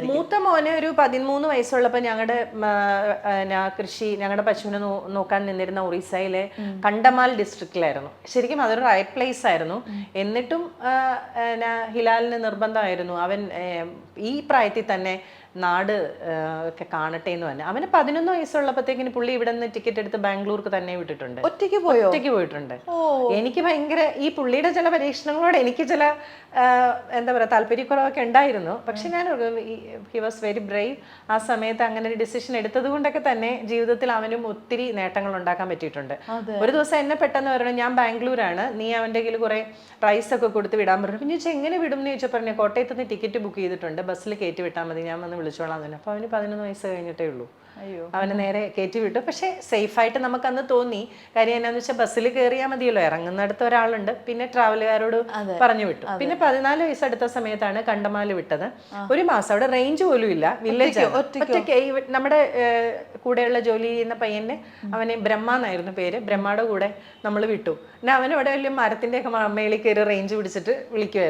ഉണ്ടായിരിക്കും. മൂത്ത മോന് ഒരു 13 വയസ്സുള്ളപ്പോൾ ഞങ്ങളുടെ കൃഷി, ഞങ്ങളുടെ പശുവിനെ നോക്കാൻ നിന്നിരുന്ന ഒറീസയിലെ കണ്ടമാൽ ഡിസ്ട്രിക്റ്റിലായിരുന്നു. ശരിക്കും അതൊരു റൈറ്റ് പ്ലേസ് ആയിരുന്നു. എന്നിട്ടും ഹിലാലിന് നിർബന്ധമായിരുന്നു അവൻ ഈ പ്രായത്തിൽ തന്നെ നാട് ഒക്കെ കാണട്ടെ എന്ന് തന്നെ. അവന് 11 വയസ്സുള്ളപ്പോഴത്തേക്കിന് പുള്ളി ഇവിടെ നിന്ന് ടിക്കറ്റ് എടുത്ത് ബാംഗ്ലൂർക്ക് തന്നെ വിട്ടിട്ടുണ്ട്. ഒറ്റയ്ക്ക് പോയിട്ടുണ്ട്. എനിക്ക് ഭയങ്കര ഈ പുള്ളിയുടെ ചില പരീക്ഷണങ്ങളോട് എനിക്ക് ചില എന്താ പറയുക താല്പര്യക്കുറവൊക്കെ ഉണ്ടായിരുന്നു. പക്ഷെ ഞാൻ ഹി വാസ് വെരി ബ്രേവ്. ആ സമയത്ത് അങ്ങനെ ഒരു ഡിസിഷൻ എടുത്തത് കൊണ്ടൊക്കെ തന്നെ ജീവിതത്തിൽ അവനും ഒത്തിരി നേട്ടങ്ങൾ ഉണ്ടാക്കാൻ പറ്റിയിട്ടുണ്ട്. ഒരു ദിവസം എന്നെ പെട്ടെന്ന് പറഞ്ഞു, ഞാൻ ബാംഗ്ലൂരാണ്, നീ അവൻ്റെ കയ്യിൽ കുറെ റൈസ് ഒക്കെ കൊടുത്ത് വിടാൻ പറഞ്ഞു. പിന്നെ ചോദിച്ചാൽ എങ്ങനെ വിടും എന്ന് ചോദിച്ചാൽ പറഞ്ഞു, കോട്ടയത്ത് നിന്ന് ടിക്കറ്റ് ബുക്ക് ചെയ്തിട്ടുണ്ട്, ബസ്സിൽ കയറ്റി വിട്ടാൽ മതി, ഞാൻ വന്ന് വിളിച്ചോളാം തന്നെ. അപ്പോൾ അവന് 11 വയസ്സ് കഴിഞ്ഞിട്ടേ ഉള്ളൂ. അവനെ നേരെ കയറ്റി വിട്ടു. പക്ഷെ സേഫായിട്ട് നമുക്കന്ന് തോന്നി. കാര്യം എന്നാന്ന് വെച്ചാൽ ബസ്സിൽ കയറിയാൽ മതിയല്ലോ, ഇറങ്ങുന്നിടത്ത് ഒരാളുണ്ട്, പിന്നെ ട്രാവലുകാരോട് പറഞ്ഞു വിട്ടു. പിന്നെ 14 വയസ്സ് അടുത്ത സമയത്താണ് കണ്ടമാല് വിട്ടത്. ഒരു മാസം അവിടെ റേഞ്ച് പോലും ഇല്ല, വില്ലേജ് ഒറ്റയ്ക്ക്. നമ്മുടെ കൂടെയുള്ള ജോലി ചെയ്യുന്ന പയ്യനെ, അവന് ബ്രഹ്മ എന്നായിരുന്നു പേര്, ബ്രഹ്മയുടെ കൂടെ നമ്മൾ വിട്ടു. പിന്നെ അവനവിടെ വലിയ മരത്തിന്റെ ഒക്കെ മേളിൽ കയറി റേഞ്ച് പിടിച്ചിട്ട് വിളിക്കുമായിരുന്നു.